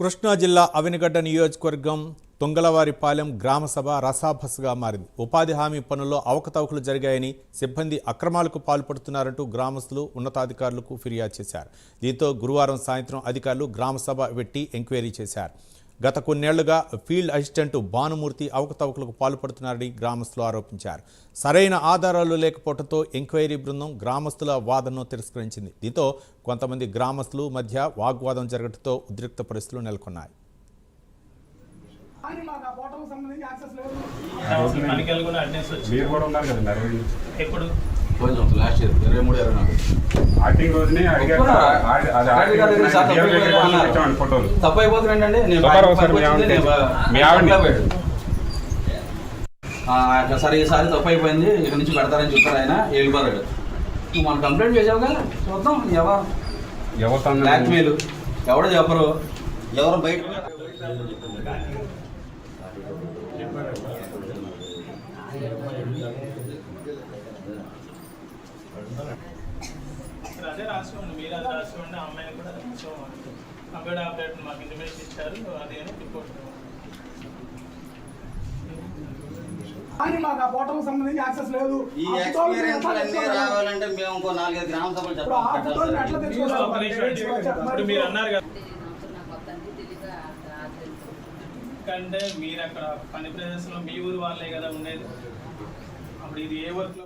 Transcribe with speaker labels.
Speaker 1: కృష్ణా జిల్లా అవినగడ్డ నియోజకవర్గం తుంగలవారిపాలెం గ్రామ సభ రసాభసగా మారింది. ఉపాధి హామీ పనుల్లో అవకతవకలు జరిగాయని, సిబ్బంది అక్రమాలకు పాల్పడుతున్నారంటూ గ్రామస్తులు ఉన్నతాధికారులకు ఫిర్యాదు చేశారు. దీంతో గురువారం సాయంత్రం అధికారులు గ్రామ సభ పెట్టి ఎంక్వైరీ చేశారు. గత కొన్నేళ్లుగా ఫీల్డ్ అసిస్టెంట్ భానుమూర్తి అవకతవకలకు పాల్పడుతున్నారని గ్రామస్తులు ఆరోపించారు. సరైన ఆధారాలు లేకపోవడంతో ఎంక్వైరీ బృందం గ్రామస్తుల వాదనను తిరస్కరించింది. దీంతో కొంతమంది గ్రామస్తులు మధ్య వాగ్వాదం జరగడంతో ఉద్రిక్త పరిస్థితులు నెలకొన్నాయి.
Speaker 2: సరే ఈసారి తప్పు అయిపోయింది, ఇక్కడ నుంచి పెడతారని చెప్పారు. ఆయన వెళ్ళిపోయాడు. నువ్వు మనం కంప్లైంట్ చేసావు కదా, చూద్దాం. బ్లాక్మెయిల్ ఎవడో చెప్పరు, ఎవరు బయట
Speaker 3: అదే రాసుకోండి, మీరు అది రాసుకోండి. ఆ అమ్మాయిని కూడా కంప్యూటర్ ఆపరేటర్ మాకు ఇంటిమేషన్ ఇచ్చారు, అదే రిపోర్ట్.
Speaker 4: మాకు ఆ పోర్టల్ సంబంధించి యాక్సెస్ లేదు.
Speaker 2: ఈ ఎక్స్పీరియన్స్ అన్నీ రావాలంటే మేము ఇంకో 4-5 గ్రామ సభలు
Speaker 3: ఇప్పుడు మీరు అన్నారు కదా, అంటే మీరు అక్కడ పని ప్రదేశంలో మీ ఊరు వాళ్ళే కదా ఉండేది. అప్పుడు ఇది ఏ వర్క్ లో